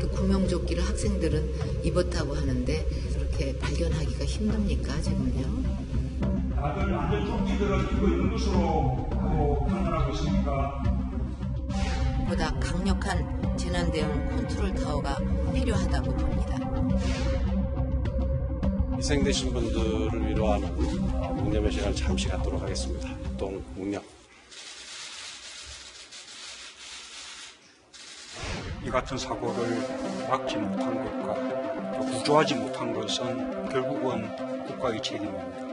이렇게 구명조끼를 학생들은 입었다고 하는데 그렇게 발견하기가 힘듭니까, 지금요? 다들 안전조끼들을 입고 있는 것으로 판단하고 있습니까? 보다 강력한 재난대응 컨트롤 타워가 필요하다고 봅니다. 희생되신 분들을 위로하는 묵념의 시간을 잠시 갖도록 하겠습니다. 합동 묵념. 이 같은 사고를 막지 못한 것과 또 구조하지 못한 것은 결국은 국가의 책임입니다.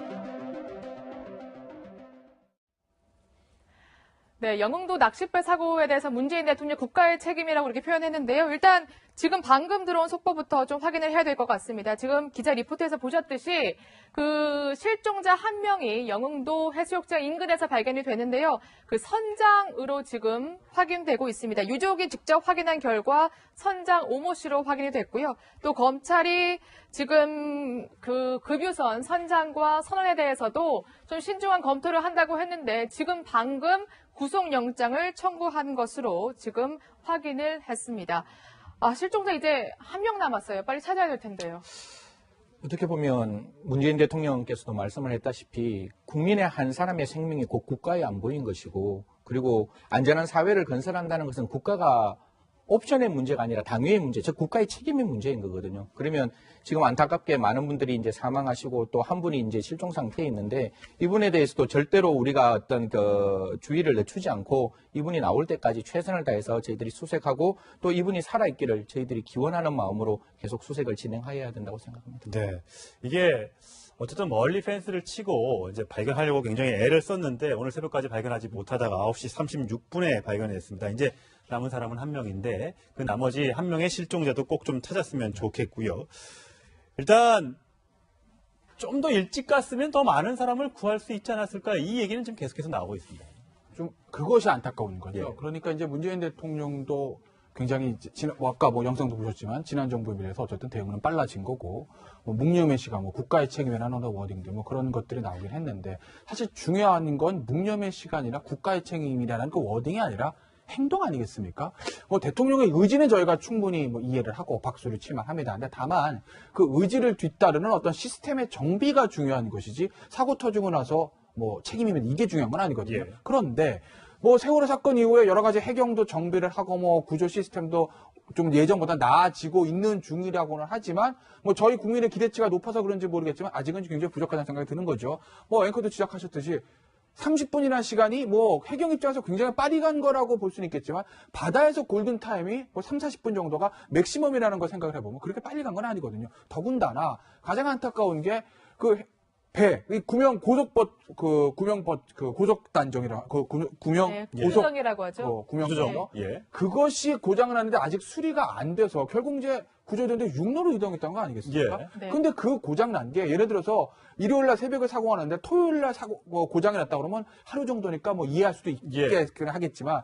네, 영흥도 낚싯배 사고에 대해서 문재인 대통령 국가의 책임이라고 이렇게 표현했는데요. 일단 지금 방금 들어온 속보부터 좀 확인을 해야 될 것 같습니다. 지금 기자 리포트에서 보셨듯이 그 실종자 한 명이 영흥도 해수욕장 인근에서 발견이 되는데요. 그 선장으로 지금 확인되고 있습니다. 유족이 직접 확인한 결과 선장 오모 씨로 확인이 됐고요. 또 검찰이 지금 그 급유선 선장과 선원에 대해서도 좀 신중한 검토를 한다고 했는데 지금 방금 구속영장을 청구한 것으로 지금 확인을 했습니다. 실종자 이제 한 명 남았어요. 빨리 찾아야 될 텐데요. 어떻게 보면 문재인 대통령께서도 말씀을 했다시피 국민의 한 사람의 생명이 곧 국가의 안보인 것이고, 그리고 안전한 사회를 건설한다는 것은 국가가 옵션의 문제가 아니라 당위의 문제, 즉 국가의 책임의 문제인 거거든요. 그러면 지금 안타깝게 많은 분들이 이제 사망하시고 또 한 분이 이제 실종 상태에 있는데, 이분에 대해서도 절대로 우리가 어떤 그 주의를 늦추지 않고 이분이 나올 때까지 최선을 다해서 저희들이 수색하고 또 이분이 살아있기를 저희들이 기원하는 마음으로 계속 수색을 진행해야 된다고 생각합니다. 네, 이게 어쨌든 멀리 펜스를 치고 이제 발견하려고 굉장히 애를 썼는데 오늘 새벽까지 발견하지 못하다가 9시 36분에 발견했습니다. 이제 남은 사람은 한 명인데 그 나머지 한 명의 실종자도 꼭 좀 찾았으면 좋겠고요. 일단 좀 더 일찍 갔으면 더 많은 사람을 구할 수 있지 않았을까, 이 얘기는 지금 계속해서 나오고 있습니다. 좀 그것이 안타까운 거죠. 예. 그러니까 이제 문재인 대통령도 굉장히 아까 영상도 보셨지만 지난 정부에 비해서 어쨌든 대응은 빨라진 거고, 묵념의 시간, 국가의 책임이라는 워딩들 그런 것들이 나오긴 했는데, 사실 중요한 건 묵념의 시간이나 국가의 책임이라는 그 워딩이 아니라 행동 아니겠습니까? 대통령의 의지는 저희가 충분히 이해를 하고 박수를 칠만 합니다. 근데 다만 그 의지를 뒤따르는 어떤 시스템의 정비가 중요한 것이지, 사고 터지고 나서 책임이면 이게 중요한 건 아니거든요. 예. 그런데 세월호 사건 이후에 여러 가지 해경도 정비를 하고 구조 시스템도 좀 예전보다 나아지고 있는 중이라고는 하지만 저희 국민의 기대치가 높아서 그런지 모르겠지만 아직은 굉장히 부족하다는 생각이 드는 거죠. 앵커도 지적하셨듯이 30분이라는 시간이 해경 입장에서 굉장히 빨리 간 거라고 볼 수는 있겠지만 바다에서 골든타임이 3, 40분 정도가 맥시멈이라는 걸 생각을 해보면 그렇게 빨리 간 건 아니거든요. 더군다나 가장 안타까운 게 고속단정이라, 구조정이라고 하죠. 구명조정. 예. 그것이 고장을 났는데 아직 수리가 안 돼서 결국 이제 구조되는데 육로로 이동했다는 거 아니겠습니까? 예. 네. 근데 그 고장 난 게 예를 들어서 일요일 날 새벽에 사고가 났는데 토요일 날 고장이 났다 그러면 하루 정도니까 이해할 수도 있겠긴 하겠지만,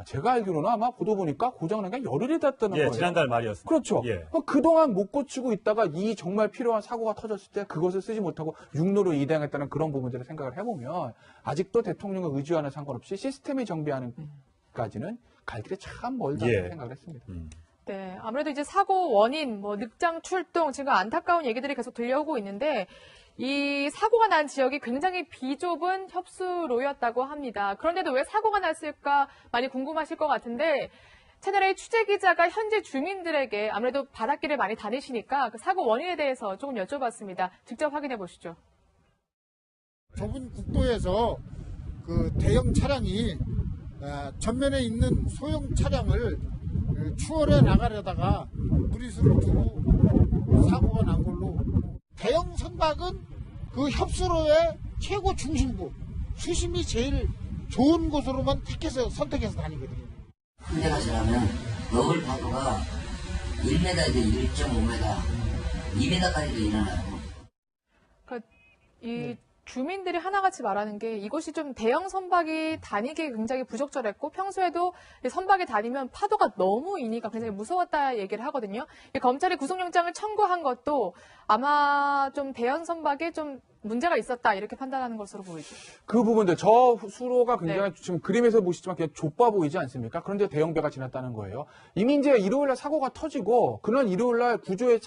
제가 알기로는 아마 보도 보니까 고장난 게 열흘이 됐다는 거예요. 지난달 말이었습니다. 그렇죠. 예. 그동안 못 고치고 있다가 이 정말 필요한 사고가 터졌을 때 그것을 쓰지 못하고 육로로 이동했다는 그런 부분들을 생각을 해보면 아직도 대통령의 의지와는 상관없이 시스템이 정비하는 까지는 갈 길이 참 멀다고 생각을 했습니다. 네, 아무래도 이제 사고 원인, 늑장 출동, 지금 안타까운 얘기들이 계속 들려오고 있는데, 이 사고가 난 지역이 굉장히 비좁은 협수로였다고 합니다. 그런데도 왜 사고가 났을까 많이 궁금하실 것 같은데, 채널A 취재 기자가 현재 주민들에게 아무래도 바닷길을 많이 다니시니까 그 사고 원인에 대해서 조금 여쭤봤습니다. 직접 확인해 보시죠. 좁은 국도에서 그 대형 차량이 전면에 있는 소형 차량을 추월해 나가려다가 무리수를 두고 사고가 난 걸로. 대형 선박은 그 협수로의 최고 중심부, 수심이 제일 좋은 곳으로만 선택해서 다니거든요. 군대 가시려면 너울 파도가 1m에서 1.5m, 2m까지도 일어나요. 주민들이 하나같이 말하는 게 이곳이 좀 대형 선박이 다니기 굉장히 부적절했고 평소에도 선박이 다니면 파도가 너무 이니까 굉장히 무서웠다 얘기를 하거든요. 검찰이 구속영장을 청구한 것도 아마 좀 대형 선박에 좀 문제가 있었다 이렇게 판단하는 것으로 보이죠. 그 부분들 저 수로가 굉장히 지금 그림에서 보시지만 그냥 좁아 보이지 않습니까? 그런데 대형배가 지났다는 거예요. 이미 이제 일요일날 사고가 터지고 그런 일요일날 구조에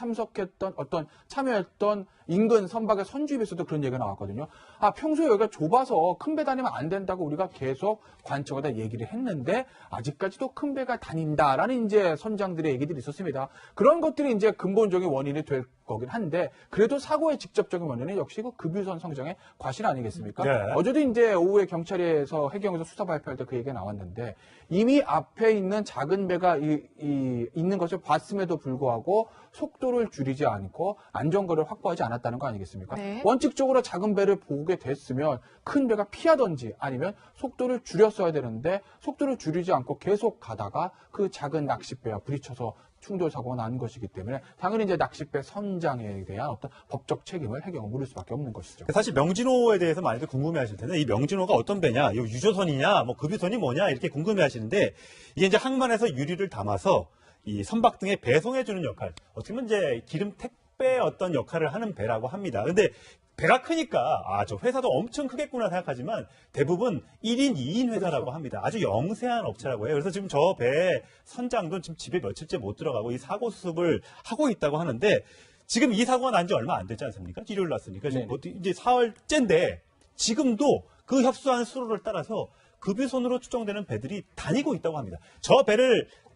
참여했던 인근 선박의 선주입에서도 그런 얘기가 나왔거든요. 평소에 여기가 좁아서 큰 배 다니면 안 된다고 우리가 계속 관측하다 얘기를 했는데 아직까지도 큰 배가 다닌다라는 이제 선장들의 얘기들이 있었습니다. 그런 것들이 이제 근본적인 원인이 될 거긴 한데 그래도 사고의 직접적인 원인은 역시 그 급유선 성장의 과실 아니겠습니까? 네. 어제도 이제 오후에 경찰에서 해경에서 수사 발표할 때 그 얘기가 나왔는데 이미 앞에 있는 작은 배가 있는 것을 봤음에도 불구하고 속도를 줄이지 않고 안전거리를 확보하지 않았다는 거 아니겠습니까? 네. 원칙적으로 작은 배를 보게 됐으면 큰 배가 피하던지 아니면 속도를 줄였어야 되는데 속도를 줄이지 않고 계속 가다가 그 작은 낚싯배와 부딪혀서 충돌 사고가 난 것이기 때문에 당연히 이제 낚싯배 선장에 대한 어떤 법적 책임을 해경은 물을 수밖에 없는 것이죠. 사실 명진호에 대해서 많이들 궁금해하실 텐데 이 명진호가 어떤 배냐, 이 유조선이냐, 뭐 급유선이 뭐냐 이렇게 궁금해하시는데 이게 이제 항만에서 유리를 담아서 이 선박 등에 배송해주는 역할, 어떻게 보면 이제 기름 택배 어떤 역할을 하는 배라고 합니다. 근데 배가 크니까 저 회사도 엄청 크겠구나 생각하지만 대부분 1인, 2인 회사라고 합니다. 아주 영세한 업체라고 해요. 그래서 지금 저 배 선장도 지금 집에 며칠째 못 들어가고 이 사고 수습을 하고 있다고 하는데 지금 이 사고가 난 지 얼마 안 됐지 않습니까? 일요일 났으니까 지금 이제 4월째인데 지금도 그 협소한 수로를 따라서 급유선으로 추정되는 배들이 다니고 있다고 합니다. 저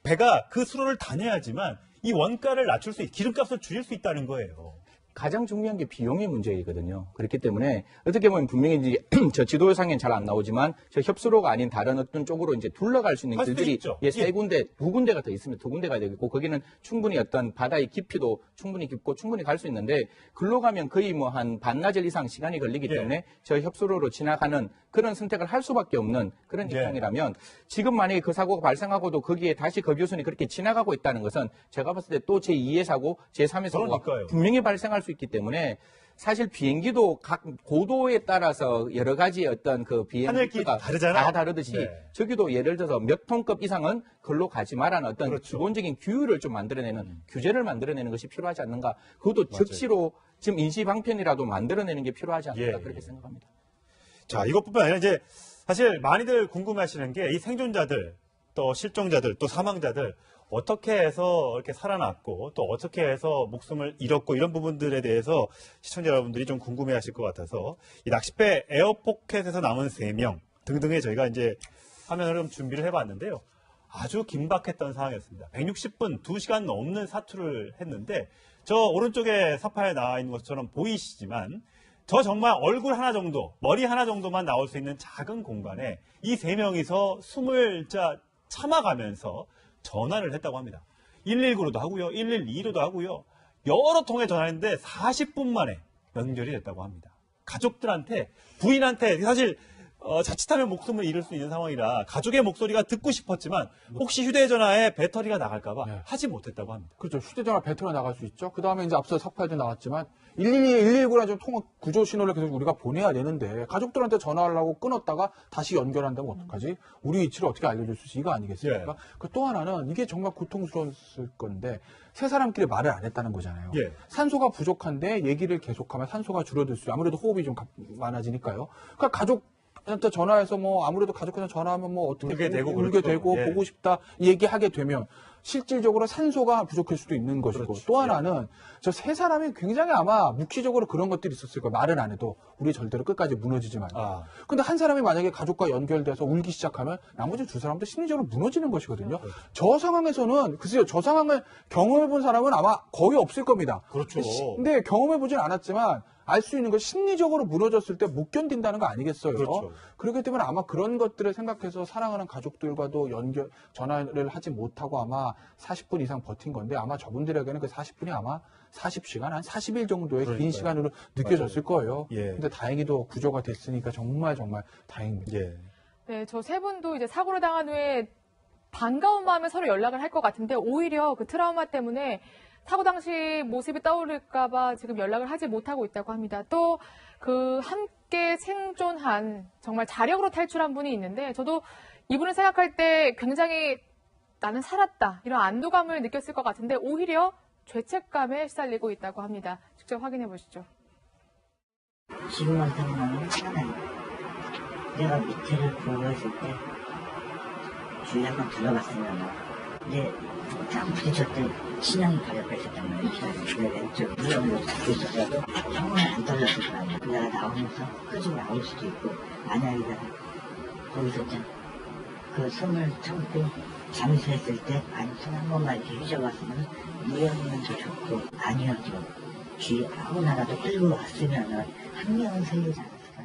배가 그 수로를 다녀야지만 이 원가를 낮출 수 기름값을 줄일 수 있다는 거예요. 가장 중요한 게 비용의 문제이거든요. 그렇기 때문에 어떻게 보면 분명히 이제 저 지도상에는 잘 안 나오지만 저 협수로가 아닌 다른 어떤 쪽으로 이제 둘러갈 수 있는 할 수도 길들이 있죠. 세 군데, 두 군데가 더 있습니다. 두 군데가 되고 거기는 충분히 어떤 바다의 깊이도 충분히 깊고 충분히 갈 수 있는데 글로 가면 거의 뭐 한 반나절 이상 시간이 걸리기 때문에 저 협수로로 지나가는 그런 선택을 할 수밖에 없는 그런 입장이라면 지금 만약에 그 사고가 발생하고도 거기에 다시 급유선이 그렇게 지나가고 있다는 것은 제가 봤을 때 또 제2의 사고, 제3의 사고가 그러니까요. 분명히 발생할 수 있기 때문에 사실 비행기도 각 고도에 따라서 여러 가지 어떤 그 하늘길 비행기가 다르잖아요. 다 다르듯이 네. 저기도 예를 들어서 몇 톤급 이상은 글로 가지 말라는 어떤 그렇죠. 기본적인 규율을 좀 만들어내는 규제를 만들어내는 것이 필요하지 않는가. 그것도 즉시로 지금 인시 방편이라도 만들어내는 게 필요하지 않을까 그렇게 생각합니다. 자, 이것뿐만 아니라 이제 사실 많이들 궁금해하시는 게 이 생존자들, 또 실종자들, 또 사망자들 어떻게 해서 이렇게 살아났고 또 어떻게 해서 목숨을 잃었고 이런 부분들에 대해서 시청자 여러분들이 좀 궁금해하실 것 같아서 이 낚싯배 에어포켓에서 남은 3명 등등의 저희가 이제 화면을 좀 준비를 해봤는데요. 아주 긴박했던 상황이었습니다. 160분, 2시간 넘는 사투를 했는데 저 오른쪽에 사파에 나와 있는 것처럼 보이시지만 저 정말 얼굴 하나 정도, 머리 하나 정도만 나올 수 있는 작은 공간에 이 3명이서 숨을 참아가면서 전화를 했다고 합니다. 119로도 하고요, 112로도 하고요. 여러 통의 전화했는데 40분 만에 연결이 됐다고 합니다. 가족들한테, 부인한테 사실 자칫하면 목숨을 잃을 수 있는 상황이라 가족의 목소리가 듣고 싶었지만 혹시 휴대전화에 배터리가 나갈까봐 하지 못했다고 합니다. 그렇죠. 휴대전화 배터리가 나갈 수 있죠. 그 다음에 이제 앞서 사파에도 나왔지만 112, 119랑 좀 통화 구조 신호를 계속 우리가 보내야 되는데 가족들한테 전화하려고 끊었다가 다시 연결한다면 어떡하지? 우리 위치를 어떻게 알려줄 수 있지? 이거 아니겠습니까? 그 또 하나는 이게 정말 고통스러웠을 건데 세 사람끼리 말을 안 했다는 거잖아요. 산소가 부족한데 얘기를 계속하면 산소가 줄어들 수 아무래도 호흡이 좀 많아지니까요. 그러니까 가족한테 전화해서 뭐 아무래도 가족한테 전화하면 뭐 어떻게 울게 되고 울게 그렇죠. 되고 보고 싶다 얘기하게 되면 실질적으로 산소가 부족할 수도 있는 것이고 또 하나는 저 세 사람이 굉장히 아마 묵시적으로 그런 것들이 있었을 거예요. 말은 안 해도 우리 절대로 끝까지 무너지지 말고. 근데 한 사람이 만약에 가족과 연결돼서 울기 시작하면 나머지 두 사람도 심리적으로 무너지는 것이거든요. 저 상황에서는 글쎄요. 저 상황을 경험해본 사람은 아마 거의 없을 겁니다. 그렇죠. 근데 경험해보진 않았지만 알 수 있는 건 심리적으로 무너졌을 때 못 견딘다는 거 아니겠어요. 그렇죠. 그렇기 때문에 아마 그런 것들을 생각해서 사랑하는 가족들과도 전화를 하지 못하고 아마 40분 이상 버틴 건데 아마 저분들에게는 그 40분이 아마 40시간, 한 40일 정도의 긴 시간으로 느껴졌을 거예요. 근데 다행히도 구조가 됐으니까 정말 다행입니다. 네, 저 세 분도 이제 사고를 당한 후에 반가운 마음에 서로 연락을 할 것 같은데 오히려 그 트라우마 때문에 사고 당시 모습이 떠오를까봐 지금 연락을 하지 못하고 있다고 합니다. 또 그 함께 생존한 정말 자력으로 탈출한 분이 있는데 저도 이분을 생각할 때 굉장히 나는 살았다 이런 안도감을 느꼈을 것 같은데 오히려 죄책감에 시달리고 있다고 합니다. 직접 확인해 보시죠. 지금만 생각하면 하나님. 내가 밑에를 보고했을 때 주위에 한번 들어갔으면 이제 딱 부딪혔을 때 신형이 가렵게 있었단 말이지. 내 왼쪽 무릎으로 잡고 있었어도 형은 안 떨어졌을 거 아니야. 내가 나오면서 끄지고 나올 수도 있고 만약에 내가 거기서 그 손을 참고 잠수했을 때 아니 손 한 번만 이렇게 휘저어봤으면 무영면도 좋고 아니어도 뒤에 아무나라도 끌고 왔으면은 한 명은 살리지 않았을까.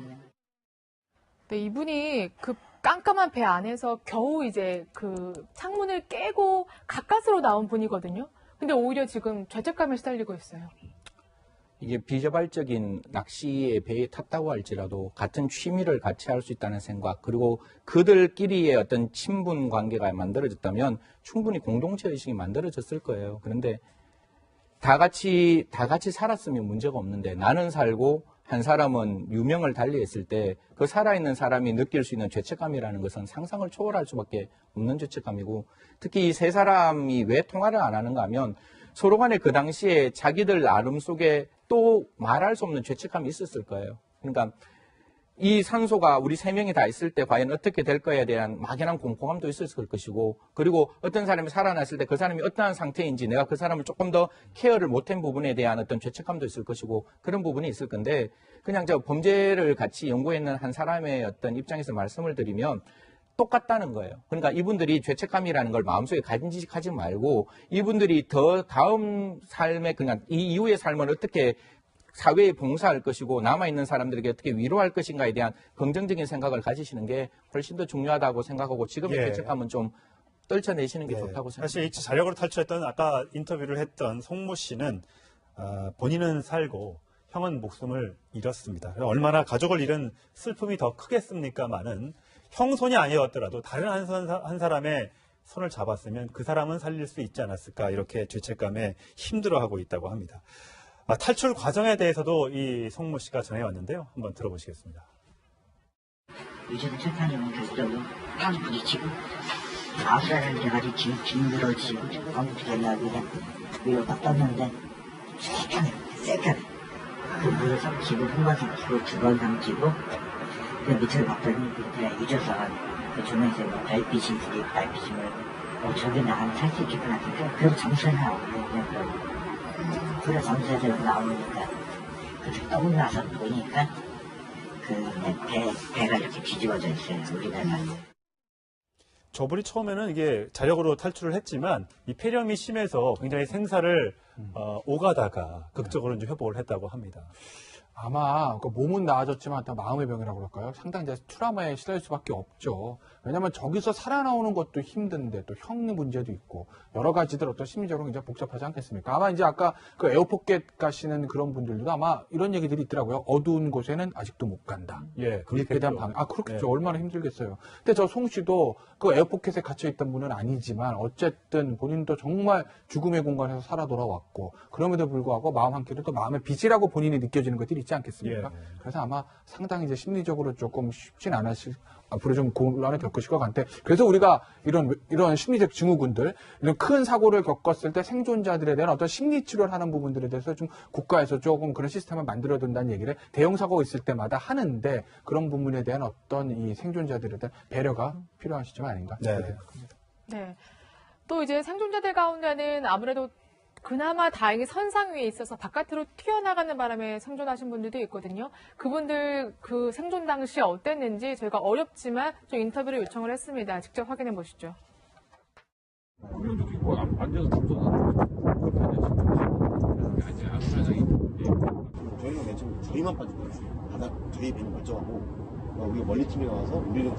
네, 이분이 그 깜깜한 배 안에서 겨우 이제 그 창문을 깨고 가까스로 나온 분이거든요. 근데 오히려 지금 죄책감에 시달리고 있어요. 이게 비자발적인 낚시의 배에 탔다고 할지라도 같은 취미를 같이 할 수 있다는 생각, 그리고 그들끼리의 어떤 친분 관계가 만들어졌다면 충분히 공동체 의식이 만들어졌을 거예요. 그런데 다 같이 살았으면 문제가 없는데 나는 살고 한 사람은 유명을 달리했을 때 그 살아있는 사람이 느낄 수 있는 죄책감이라는 것은 상상을 초월할 수밖에 없는 죄책감이고, 특히 이 세 사람이 왜 통화를 안 하는가 하면 서로 간에 그 당시에 자기들 나름 속에 또 말할 수 없는 죄책감이 있었을 거예요. 그러니까 이 산소가 우리 세 명이 다 있을 때 과연 어떻게 될 거에 대한 막연한 공포감도 있었을 것이고, 그리고 어떤 사람이 살아났을 때 그 사람이 어떠한 상태인지 내가 그 사람을 조금 더 케어를 못한 부분에 대한 어떤 죄책감도 있을 것이고, 그런 부분이 있을 건데, 그냥 저 범죄를 같이 연구했는 한 사람의 어떤 입장에서 말씀을 드리면 똑같다는 거예요. 그러니까 이분들이 죄책감이라는 걸 마음속에 간직하지 말고 이분들이 더 다음 삶에, 그냥 이 이후의 삶을 어떻게 사회에 봉사할 것이고 남아있는 사람들에게 어떻게 위로할 것인가에 대한 긍정적인 생각을 가지시는 게 훨씬 더 중요하다고 생각하고, 지금의 죄책감은 좀 떨쳐내시는 게 좋다고 생각합니다. 사실 이 자력으로 탈출했던 아까 인터뷰를 했던 송모 씨는 본인은 살고 형은 목숨을 잃었습니다. 얼마나 가족을 잃은 슬픔이 더 크겠습니까마는 형 손이 아니었더라도 다른 한 사람의 손을 잡았으면 그 사람은 살릴 수 있지 않았을까, 이렇게 죄책감에 힘들어하고 있다고 합니다. 탈출 과정에 대해서도 이 송모 씨가 전해왔는데요. 한번 들어보시겠습니다. 요즘에 철판이면 결국은 빵 부딪히고 아우라는 돼가지고 징그러지고 어떻게 그냥 위로 딱 떴는데 새까매 그 물을 삼키고 한 번 삼키고 두 번 삼키고 그 밑을 봤더니 밑에 잊어서 그 주변에서 별빛이 두개 달빛이 뭐고 저기 나가면 살 수 있겠구나. 그래서 잠수에 나오거든요. 그래 잠수에서 나오니까 그렇게 떠올라서 보니까 그 배가 이렇게 뒤집어져 있어요. 우리나라. 저분이 처음에는 이게 자력으로 탈출을 했지만 이 폐렴이 심해서 굉장히 생사를 오가다가 극적으로 이제 회복을 했다고 합니다. 아마 그 몸은 나아졌지만 마음의 병이라고 그럴까요? 상당히 이제 트라우마에 시달릴 수밖에 없죠. 왜냐하면 저기서 살아나오는 것도 힘든데 또 형 문제도 있고 여러 가지들 어떤 심리적으로 굉장히 복잡하지 않겠습니까? 아마 이제 아까 그 에어포켓 가시는 그런 분들도 아마 이런 얘기들이 있더라고요. 어두운 곳에는 아직도 못 간다. 예, 그렇게 대한 방. 그렇겠죠. 얼마나 힘들겠어요. 근데 저 송 씨도 그 에어포켓에 갇혀 있던 분은 아니지만 어쨌든 본인도 정말 죽음의 공간에서 살아 돌아왔고, 그럼에도 불구하고 마음 한켠에 또 마음의 빚이라고 본인이 느껴지는 것들이 있지 않겠습니까? 그래서 아마 상당히 이제 심리적으로 조금 쉽진 않으실, 앞으로 좀 곤란을 겪으실 것 같은데, 그래서 우리가 이런 심리적 증후군들, 이런 큰 사고를 겪었을 때 생존자들에 대한 어떤 심리 치료를 하는 부분들에 대해서 좀 국가에서 조금 그런 시스템을 만들어 둔다는 얘기를 대형 사고가 있을 때마다 하는데, 그런 부분에 대한 어떤 이 생존자들에 대한 배려가 필요한 시점 아닌가 생각합니다. 네. 또 이제 생존자들 가운데는 아무래도 그나마 다행히 선상 위에 있어서 바깥으로 튀어나가는 바람에 생존하신 분들도 있거든요. 그분들 그 생존 당시 어땠는지 저희가 어렵지만 좀 인터뷰를 요청을 했습니다. 직접 확인해 보시죠. 앉아서 저희는 맨 처음 저희만 빠진 거예요. 바닥 저희 배는 멀쩡하고 우리가 멀리 팀이 나와서 우리는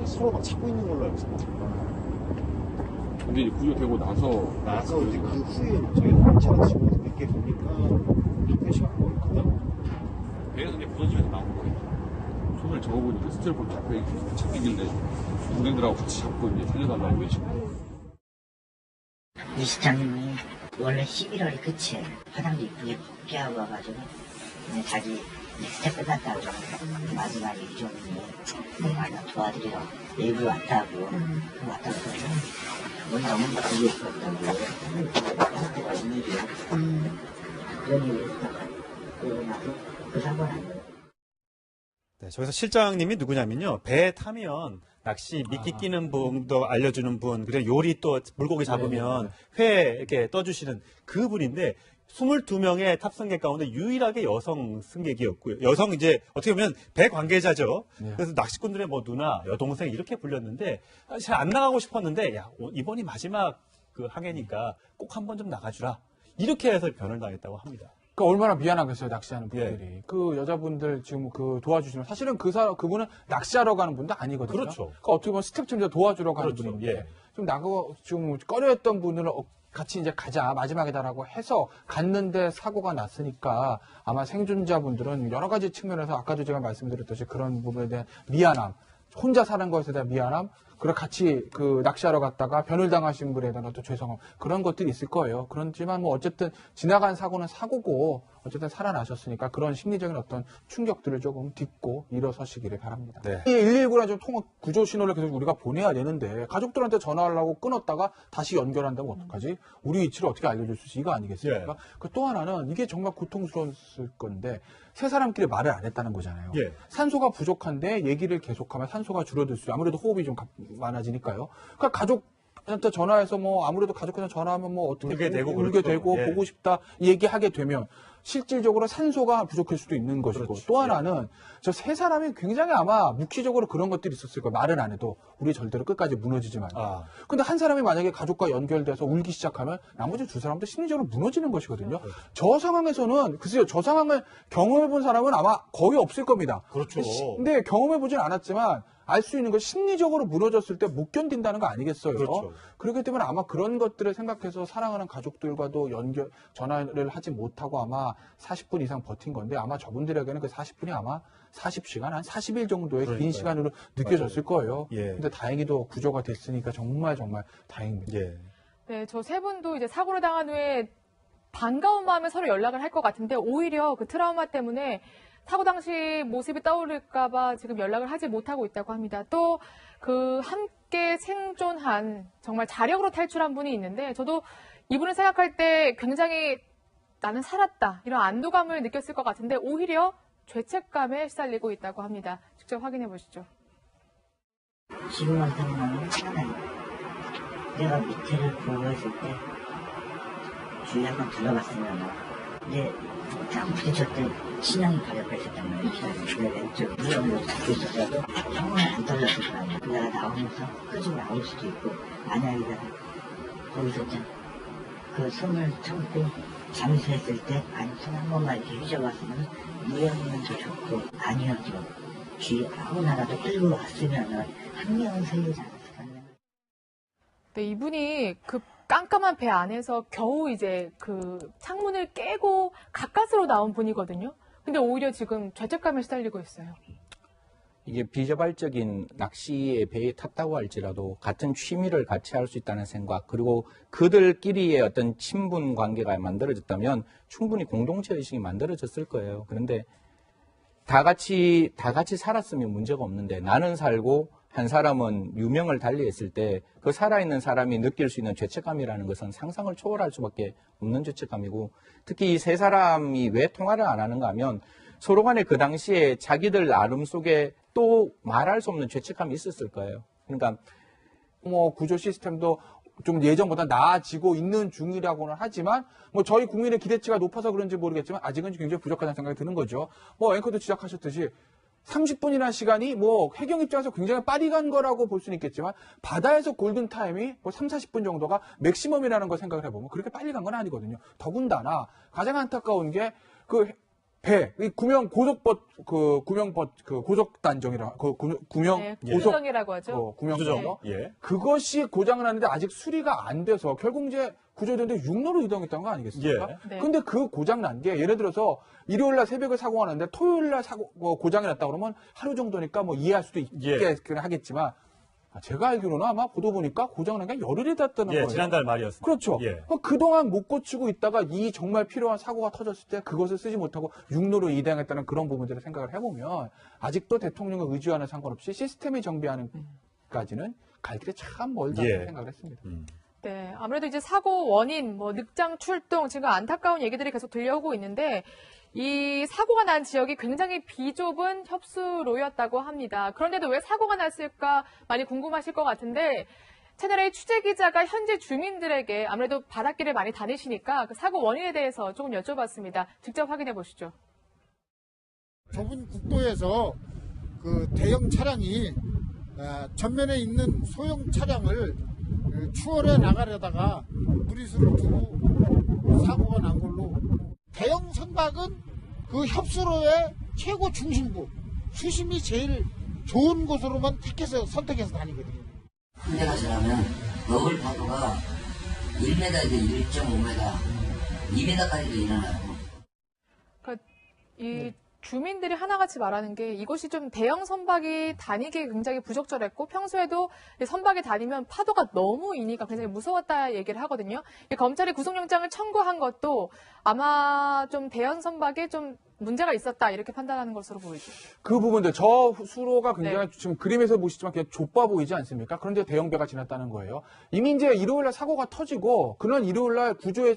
서로 막 찾고 있는 걸로 알고 있었거든요. 근데 이제 구조되고 나서 이제 그 후에 저희가 차가 치고 몇개 보니까 한 시간 그냥 배에서 이제 부서지면서 나온 거예요. 손을 저어보니까 스티로폼 잡히길래 동생들하고 같이 잡고 이제 살려달라고 외치고. 이 시장님이 원래 11월이 끝이에요. 화장도 이쁘게 벗게 하고 와가지고 이제 자기 스텝 끝났다고 마지막 일종이 많이 도와드리러 일부러 왔다고 왔다고 그러죠. 오늘 너무 그게 있었던 게 웬일이야. 그런 일이 있었다가 그러고 나서 그 사고는 네, 저기서 실장님이 누구냐면요. 배 타면 낚시 미끼 끼는 분도 알려주는 분, 그리고 요리 또 물고기 잡으면 회 이렇게 떠주시는 그분인데 22명의 탑승객 가운데 유일하게 여성 승객이었고요. 여성 이제 어떻게 보면 배 관계자죠. 그래서 낚시꾼들의 뭐 누나, 여동생 이렇게 불렸는데 사실 안 나가고 싶었는데 야 이번이 마지막 그 항해니까 꼭 한번 좀 나가주라. 이렇게 해서 변을 당했다고 합니다. 그 얼마나 미안하겠어요, 낚시하는 분들이. 그 여자분들 지금 그 도와주시는, 사실은 그분은 낚시하러 가는 분도 아니거든요. 그렇죠. 그 어떻게 보면 스텝 도와주러 가는 그렇죠. 분인데, 좀 지금 꺼려했던 분을 같이 이제 가자, 마지막이다라고 해서 갔는데 사고가 났으니까 아마 생존자분들은 여러 가지 측면에서 아까도 제가 말씀드렸듯이 그런 부분에 대한 미안함, 혼자 사는 것에 대한 미안함, 그리고 같이 그 낚시하러 갔다가 변을 당하신 분에 대한 또 죄송함, 그런 것들이 있을 거예요. 그렇지만 뭐 어쨌든 지나간 사고는 사고고 어쨌든 살아나셨으니까 그런 심리적인 어떤 충격들을 조금 딛고 일어서시기를 바랍니다. 네. 이 119랑 좀 통화 구조 신호를 계속 우리가 보내야 되는데 가족들한테 전화하려고 끊었다가 다시 연결한다면 어떡하지? 우리 위치를 어떻게 알려줄 수 있지? 이거 아니겠습니까? 그 또 하나는 이게 정말 고통스러웠을 건데 세 사람끼리 말을 안 했다는 거잖아요. 예. 산소가 부족한데 얘기를 계속하면 산소가 줄어들 수, 아무래도 호흡이 좀 많아지니까요. 그러니까 가족한테 전화해서 뭐 아무래도 가족한테 전화하면 뭐 어떻게 울게 되고 울게 그렇죠. 되고 예. 보고 싶다 얘기하게 되면 실질적으로 산소가 부족할 수도 있는 것이고 그렇지. 또 하나는 저 세 사람이 굉장히 아마 묵시적으로 그런 것들이 있었을 거예요. 말은 안 해도 우리 절대로 끝까지 무너지지 말고. 근데 한 사람이 만약에 가족과 연결돼서 울기 시작하면 나머지 두 사람도 심리적으로 무너지는 것이거든요. 저 상황에서는 글쎄요, 저 상황을 경험해본 사람은 아마 거의 없을 겁니다. 그렇죠. 근데 경험해보진 않았지만 알 수 있는 건 심리적으로 무너졌을 때 못 견딘다는 거 아니겠어요? 그렇죠. 그렇기 때문에 아마 그런 것들을 생각해서 사랑하는 가족들과도 전화를 하지 못하고 아마 40분 이상 버틴 건데 아마 저분들에게는 그 40분이 아마 40시간, 한 40일 정도의 긴 그러니까요. 시간으로 느껴졌을 거예요. 예. 근데 다행히도 구조가 됐으니까 정말 다행입니다. 예. 네, 저 세 분도 이제 사고를 당한 후에 반가운 마음에 서로 연락을 할 것 같은데 오히려 그 트라우마 때문에 사고 당시 모습이 떠오를까봐 지금 연락을 하지 못하고 있다고 합니다. 또 그 함께 생존한 정말 자력으로 탈출한 분이 있는데 저도 이분을 생각할 때 굉장히 나는 살았다 이런 안도감을 느꼈을 것 같은데 오히려 죄책감에 시달리고 있다고 합니다. 직접 확인해 보시죠. 지금만 생각하면 하나는 내가 밑에를 보호했을 때 주위에 한번 둘러봤으면 이제 딱 부딪혔을 때 신형이 가렵게 했었단 말이지. 내 왼쪽 무릎으로 잡고 있었어도 정말 안 떨어졌을 거 아니야. 내가 나오면서 끄지고 나올 수도 있고 만약에 내가 거기서 그 손을 참고 잠수했을 때 아니 손 한 번만 이렇게 휘저어봤으면 무영이면 더 좋고 아니어도 뒤에 아무나라도 끌고 왔으면은 한 명은 살리지 않았을까. 네, 이분이 그 깜깜한 배 안에서 겨우 이제 그 창문을 깨고 가까스로 나온 분이거든요. 근데 오히려 지금 죄책감에 시달리고 있어요. 이게 비자발적인 낚시의 배에 탔다고 할지라도 같은 취미를 같이 할 수 있다는 생각, 그리고 그들끼리의 어떤 친분 관계가 만들어졌다면 충분히 공동체 의식이 만들어졌을 거예요. 그런데 다 같이 살았으면 문제가 없는데 나는 살고 한 사람은 유명을 달리했을 때 그 살아있는 사람이 느낄 수 있는 죄책감이라는 것은 상상을 초월할 수밖에 없는 죄책감이고, 특히 이 세 사람이 왜 통화를 안 하는가 하면 서로 간에 그 당시에 자기들 나름 속에 또 말할 수 없는 죄책감이 있었을 거예요. 그러니까 뭐 구조 시스템도 좀 예전보다 나아지고 있는 중이라고는 하지만 뭐 저희 국민의 기대치가 높아서 그런지 모르겠지만 아직은 굉장히 부족하다는 생각이 드는 거죠. 뭐 앵커도 지적하셨듯이 30분이라는 시간이 뭐 해경 입장에서 굉장히 빨리 간 거라고 볼 수는 있겠지만 바다에서 골든타임이 뭐 3, 40분 정도가 맥시멈이라는 걸 생각을 해보면 그렇게 빨리 간 건 아니거든요. 더군다나 가장 안타까운 게 그 배, 이 구명 고속단정이라, 구조정이라고 하죠. 구명조정. 예. 그것이 고장을 났는데 아직 수리가 안 돼서 결국 이제 구조되는데 육로로 이동했던 거 아니겠습니까? 예. 네. 근데 그 고장 난 게 예를 들어서 일요일 날 새벽에 사고가 났는데 토요일 날 고장이 났다 그러면 하루 정도니까 뭐 이해할 수도 있겠긴 하겠지만 제가 알기로는 아마 보도 보니까 고장난 게 열흘이 됐다는 거예요. 지난달 말이었습니다. 그렇죠. 예. 그동안 못 고치고 있다가 이 정말 필요한 사고가 터졌을 때 그것을 쓰지 못하고 육로로 이동했다는 그런 부분들을 생각을 해보면 아직도 대통령의 의지와는 상관없이 시스템이 정비하는 까지는 갈 길이 참 멀다고 생각을 했습니다. 네, 아무래도 이제 사고 원인, 뭐 늑장 출동, 지금 안타까운 얘기들이 계속 들려오고 있는데 이 사고가 난 지역이 굉장히 비좁은 협수로였다고 합니다. 그런데도 왜 사고가 났을까 많이 궁금하실 것 같은데 채널A 취재 기자가 현재 주민들에게 아무래도 바닷길을 많이 다니시니까 그 사고 원인에 대해서 조금 여쭤봤습니다. 직접 확인해 보시죠. 좁은 국도에서 그 대형 차량이 전면에 있는 소형 차량을 추월해 나가려다가 무리수를 두고 사고가 난 걸로. 대형 선박은 그 협수로의 최고 중심부, 수심이 제일 좋은 곳으로만 선택해서 다니거든요. 큰 데가 지나면 어글 파도가 1m에서 1.5m, 2m까지도 일어나요. 그러니까 이 주민들이 하나같이 말하는 게 이곳이 좀 대형 선박이 다니기 굉장히 부적절했고 평소에도 선박이 다니면 파도가 너무 이니까 굉장히 무서웠다 얘기를 하거든요. 검찰이 구속영장을 청구한 것도 아마 좀 대형 선박에 좀 문제가 있었다 이렇게 판단하는 것으로 보이죠. 그 부분들 저 수로가 굉장히 지금 그림에서 보시지만 그냥 좁아 보이지 않습니까? 그런데 대형배가 지났다는 거예요. 이미 이제 일요일날 사고가 터지고 그런 일요일날 구조에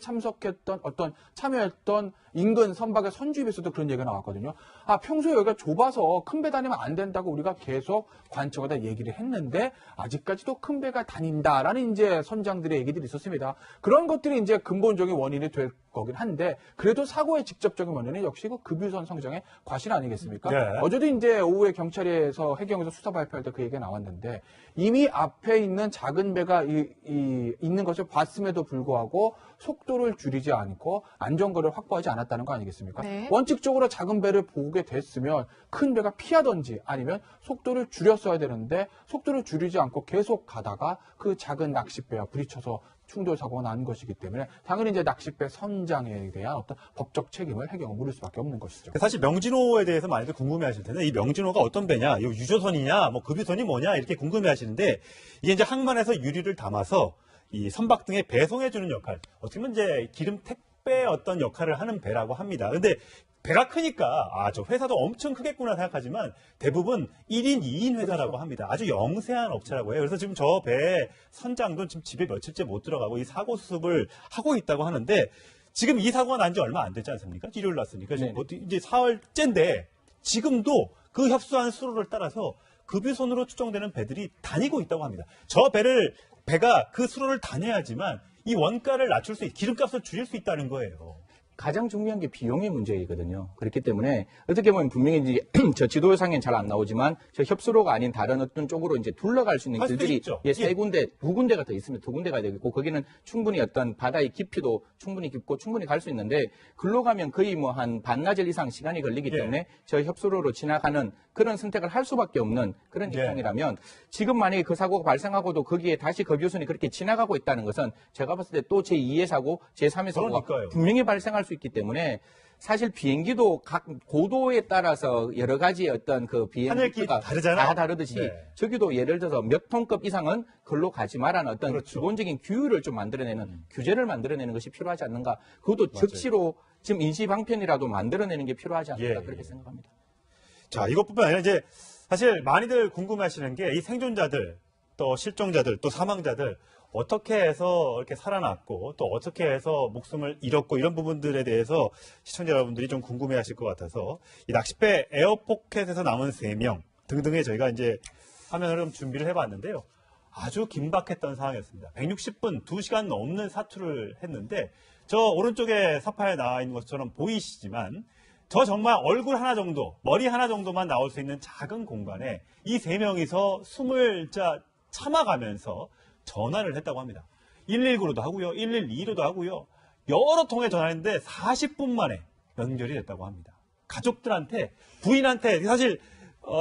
참여했던 인근 선박의 선주입에서도 그런 얘기가 나왔거든요. 평소에 여기가 좁아서 큰 배 다니면 안 된다고 우리가 계속 관측하다 얘기를 했는데 아직까지도 큰 배가 다닌다라는 이제 선장들의 얘기들이 있었습니다. 그런 것들이 이제 근본적인 원인이 될 거긴 한데 그래도 사고의 직접적인 원인은 역시 그 급유선 성장의 과실 아니겠습니까? 네. 어제도 이제 오후에 경찰에서 해경에서 수사 발표할 때 그 얘기가 나왔는데 이미 앞에 있는 작은 배가 있는 것을 봤음에도 불구하고 속도를 줄이지 않고 안전거리를 확보하지 않았다는 거 아니겠습니까? 네. 원칙적으로 작은 배를 보게 됐으면 큰 배가 피하던지 아니면 속도를 줄였어야 되는데 속도를 줄이지 않고 계속 가다가 그 작은 낚싯배와 부딪혀서 충돌 사고가 난 것이기 때문에 당연히 이제 낚싯배 선장에 대한 어떤 법적 책임을 해경은 물을 수밖에 없는 것이죠. 사실 명진호에 대해서 많이들 궁금해하실 텐데 이 명진호가 어떤 배냐, 이 유조선이냐, 뭐 급유선이 뭐냐 이렇게 궁금해하시는데 이게 이제 항만에서 유리를 담아서 이 선박 등에 배송해주는 역할, 어떻게 보면 이제 기름 택배 어떤 역할을 하는 배라고 합니다. 근데 배가 크니까 저 회사도 엄청 크겠구나 생각하지만 대부분 1인, 2인 회사라고 합니다. 아주 영세한 업체라고 해요. 그래서 지금 저 배 선장도 지금 집에 며칠째 못 들어가고 이 사고 수습을 하고 있다고 하는데 지금 이 사고가 난 지 얼마 안 됐지 않습니까? 일요일 났으니까 지금 이제 4월째인데 지금도 그 협소한 수로를 따라서 급유선으로 추정되는 배들이 다니고 있다고 합니다. 저 배가 그 수로를 다녀야지만 이 원가를 낮출 수 기름값을 줄일 수 있다는 거예요. 가장 중요한 게 비용의 문제이거든요. 그렇기 때문에 어떻게 보면 분명히 이제 저 지도상엔 잘 안 나오지만 저 협수로가 아닌 다른 어떤 쪽으로 이제 둘러갈 수 있는 길들이 세 군데, 두 군데가 더 있으면 두 군데가 되겠고 거기는 충분히 어떤 바다의 깊이도 충분히 깊고 충분히 갈 수 있는데 글로 가면 거의 뭐 한 반나절 이상 시간이 걸리기 때문에 저 협수로로 지나가는 그런 선택을 할 수밖에 없는 그런 입장이라면 지금 만약에 그 사고가 발생하고도 거기에 다시 급유선이 그렇게 지나가고 있다는 것은 제가 봤을 때 또 제2의 사고, 제3의 사고가 분명히 발생할 수 있기 때문에 사실 비행기도 각 고도에 따라서 여러 가지 어떤 그 비행기가 다 다르듯이 저기도 예를 들어서 몇 톤급 이상은 글로 가지 말라는 어떤 기본적인 규율을 좀 만들어내는 규제를 만들어내는 것이 필요하지 않는가. 그것도 즉시로 지금 인시방편이라도 만들어내는 게 필요하지 않을까 그렇게 생각합니다. 자, 이것뿐만 아니라 이제 사실 많이들 궁금해하시는 게 이 생존자들 또 실종자들 또 사망자들 어떻게 해서 이렇게 살아났고 또 어떻게 해서 목숨을 잃었고 이런 부분들에 대해서 시청자 여러분들이 좀 궁금해하실 것 같아서 이 낚싯배 에어포켓에서 남은 3명 등등의 저희가 이제 화면을 좀 준비를 해봤는데요. 아주 긴박했던 상황이었습니다. 160분, 2시간 넘는 사투를 했는데 저 오른쪽에 서파에 나와 있는 것처럼 보이시지만 저 정말 얼굴 하나 정도, 머리 하나 정도만 나올 수 있는 작은 공간에 이 3명이서 숨을 참아가면서 전화를 했다고 합니다. 119로도 하고요. 112로도 하고요. 여러 통에 전화했는데 40분 만에 연결이 됐다고 합니다. 가족들한테, 부인한테 사실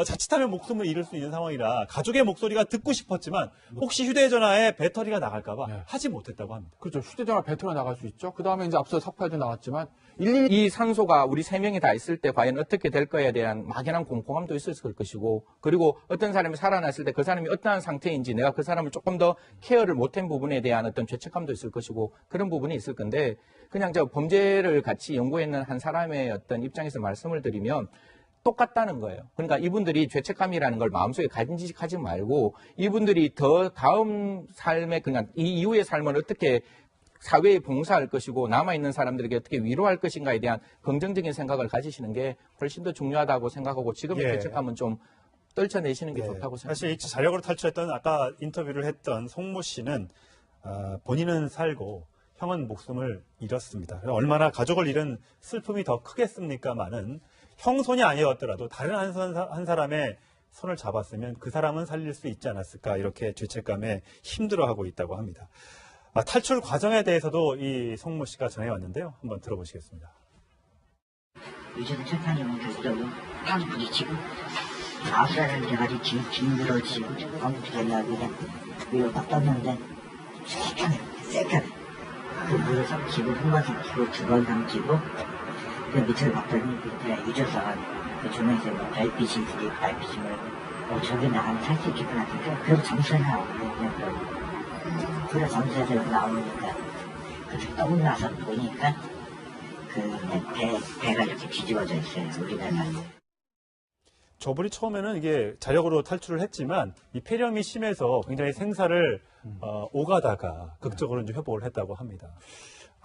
자칫하면 목숨을 잃을 수 있는 상황이라 가족의 목소리가 듣고 싶었지만 혹시 휴대전화에 배터리가 나갈까봐 하지 못했다고 합니다. 그렇죠. 휴대전화 배터리가 나갈 수 있죠. 그 다음에 이제 앞서 석파에도 나왔지만 이 산소가 우리 3명이 다 있을 때 과연 어떻게 될 거에 대한 막연한 공포감도 있었을 것이고 그리고 어떤 사람이 살아났을 때 그 사람이 어떠한 상태인지 내가 그 사람을 조금 더 케어를 못한 부분에 대한 어떤 죄책감도 있을 것이고 그런 부분이 있을 건데 그냥 범죄를 같이 연구했는 한 사람의 어떤 입장에서 말씀을 드리면 똑같다는 거예요. 그러니까 이분들이 죄책감이라는 걸 마음속에 간직하지 말고 이분들이 더 다음 삶에 그냥 이 이후의 삶을 어떻게 사회에 봉사할 것이고 남아있는 사람들에게 어떻게 위로할 것인가에 대한 긍정적인 생각을 가지시는 게 훨씬 더 중요하다고 생각하고 지금의 죄책감은 좀 떨쳐내시는 게 좋다고 생각합니다. 사실 이 자력으로 탈출했던 아까 인터뷰를 했던 송모 씨는 본인은 살고 형은 목숨을 잃었습니다. 얼마나 가족을 잃은 슬픔이 더 크겠습니까마는 형 손이 아니었더라도 다른 한 사람의 손을 잡았으면 그 사람은 살릴 수 있지 않았을까 이렇게 죄책감에 힘들어하고 있다고 합니다. 탈출 과정에 대해서도 이 송모 씨가 전해왔는데요. 한번 들어보시겠습니다. 요즘 재판이면 계속적으로 땅 부딪히고 아수라는 데가지고 징그러지고 어떻게 하려고 그냥 위로 딱 떴는데 새까매 그 물에서 키고 한 번 삼키고 두 번 삼키고 그 밑을 봤더니 밑에 잊어서 그 주변에서 뭐 별빛이 두개 별빛이 뭐고 저기 나가면 살 수 있겠구나 그래서 점수에 나오거든요. 그래 점수에서 나오니까 그렇게 떠고 나서 보니까 그 배가 이렇게 뒤집어져 있어요. 우리나라. 저분이 처음에는 이게 자력으로 탈출을 했지만 이 폐렴이 심해서 굉장히 생사를 오가다가 극적으로 이제 회복을 했다고 합니다.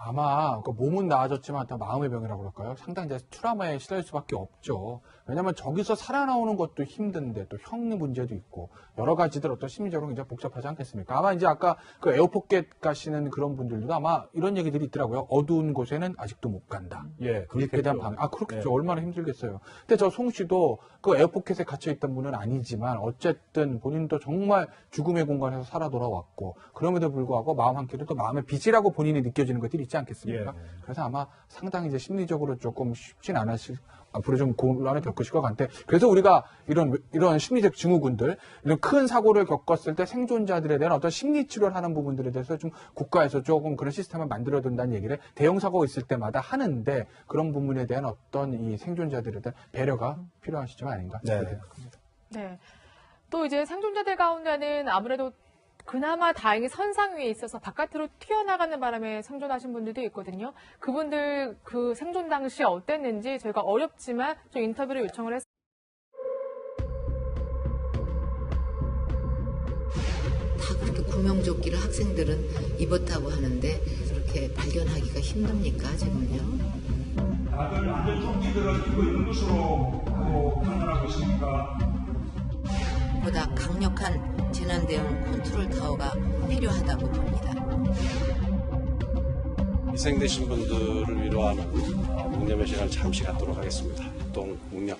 아마 그 몸은 나아졌지만 마음의 병이라고 그럴까요? 상당히 이제 트라우마에 시달릴 수밖에 없죠. 왜냐하면 저기서 살아나오는 것도 힘든데 또 형의 문제도 있고 여러 가지들 어떤 심리적으로 굉장히 복잡하지 않겠습니까? 아마 이제 아까 그 에어포켓 가시는 그런 분들도 아마 이런 얘기들이 있더라고요. 어두운 곳에는 아직도 못 간다. 예, 그렇게 대한 방. 그렇겠죠. 예. 얼마나 힘들겠어요. 근데 저 송 씨도 그 에어포켓에 갇혀 있던 분은 아니지만 어쨌든 본인도 정말 죽음의 공간에서 살아 돌아왔고 그럼에도 불구하고 마음 한켠에 또 마음의 빚이라고 본인이 느껴지는 것들이 있지 않겠습니까? 예. 그래서 아마 상당히 이제 심리적으로 조금 쉽진 않으실 앞으로 좀 곤란을 겪으실 것 같은데 그래서 우리가 이런 심리적 증후군들 이런 큰 사고를 겪었을 때 생존자들에 대한 어떤 심리 치료를 하는 부분들에 대해서 좀 국가에서 조금 그런 시스템을 만들어야 된다는 얘기를 대형 사고가 있을 때마다 하는데 그런 부분에 대한 어떤 이 생존자들에 대한 배려가 필요한 시점 아닌가 생각합니다. 네. 또 이제 생존자들 가운데는 아무래도 그나마 다행히 선상 위에 있어서 바깥으로 튀어나가는 바람에 생존하신 분들도 있거든요. 그분들 그 생존 당시 어땠는지 저희가 어렵지만 좀 인터뷰를 요청을 했습니다. 다 그렇게 구명조끼를 학생들은 입었다고 하는데 그렇게 발견하기가 힘듭니까 지금요? 다들 안전조끼들을 입고 있는 것으로 판단하고 있습니까? 보다 강력한 재난 대응 컨트롤 타워가 필요하다고 봅니다. 희생되신 분들을 위로하는 묵념의 시간을 잠시 갖도록 하겠습니다. 동 묵념.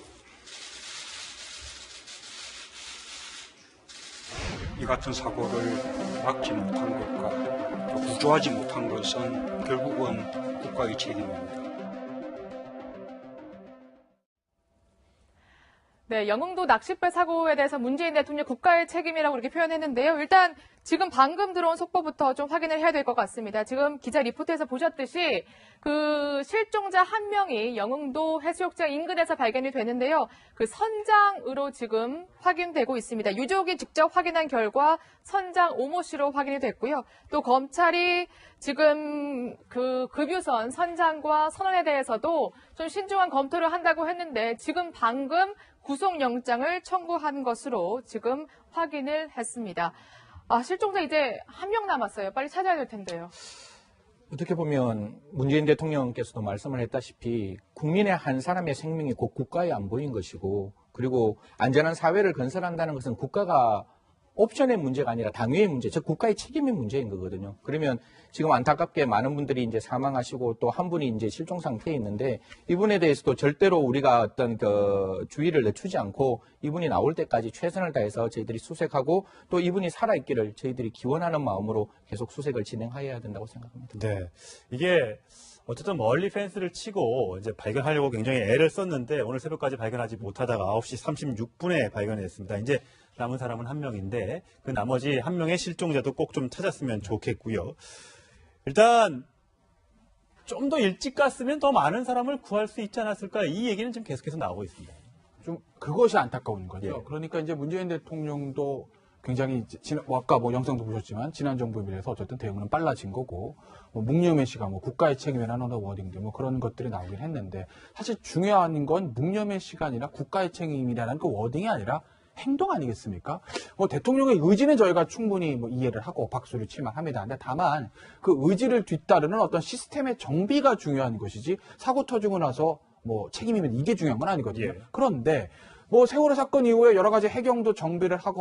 이 같은 사고를 막지 못한 것과 또 구조하지 못한 것은 결국은 국가의 책임입니다. 네, 영흥도 낚싯배 사고에 대해서 문재인 대통령 국가의 책임이라고 이렇게 표현했는데요. 일단 지금 방금 들어온 속보부터 좀 확인을 해야 될 것 같습니다. 지금 기자 리포트에서 보셨듯이 그 실종자 한 명이 영흥도 해수욕장 인근에서 발견이 되는데요. 그 선장으로 지금 확인되고 있습니다. 유족이 직접 확인한 결과 선장 오모 씨로 확인이 됐고요. 또 검찰이 지금 그 급유선 선장과 선원에 대해서도 좀 신중한 검토를 한다고 했는데 지금 방금 구속영장을 청구한 것으로 지금 확인을 했습니다. 실종자 이제 한 명 남았어요. 빨리 찾아야 될 텐데요. 어떻게 보면 문재인 대통령께서도 말씀을 했다시피 국민의 한 사람의 생명이 곧 국가의 안보인 것이고 그리고 안전한 사회를 건설한다는 것은 국가가 옵션의 문제가 아니라 당위의 문제, 즉 국가의 책임의 문제인 거거든요. 그러면 지금 안타깝게 많은 분들이 이제 사망하시고 또 한 분이 이제 실종 상태에 있는데 이분에 대해서도 절대로 우리가 어떤 그 주의를 늦추지 않고 이분이 나올 때까지 최선을 다해서 저희들이 수색하고 또 이분이 살아있기를 저희들이 기원하는 마음으로 계속 수색을 진행해야 된다고 생각합니다. 네. 이게 어쨌든 멀리 펜스를 치고 이제 발견하려고 굉장히 애를 썼는데 오늘 새벽까지 발견하지 못하다가 9시 36분에 발견했습니다. 이제 남은 사람은 한 명인데 그 나머지 한 명의 실종자도 꼭 좀 찾았으면 좋겠고요. 일단 좀 더 일찍 갔으면 더 많은 사람을 구할 수 있지 않았을까 이 얘기는 지금 계속해서 나오고 있습니다. 좀 그것이 안타까운 거죠. 예. 그러니까 이제 문재인 대통령도 굉장히 아까 영상도 보셨지만 지난 정부에 비해서 어쨌든 대응은 빨라진 거고 묵념의 시간, 국가의 책임이라는 워딩들 그런 것들이 나오긴 했는데 사실 중요한 건 묵념의 시간이나 국가의 책임이라는 그 워딩이 아니라 행동 아니겠습니까? 대통령의 의지는 저희가 충분히 이해를 하고 박수를 칠만 합니다. 근데 다만 그 의지를 뒤따르는 어떤 시스템의 정비가 중요한 것이지 사고 터지고 나서 책임이면 이게 중요한 건 아니거든요. 예. 그런데 세월호 사건 이후에 여러 가지 해경도 정비를 하고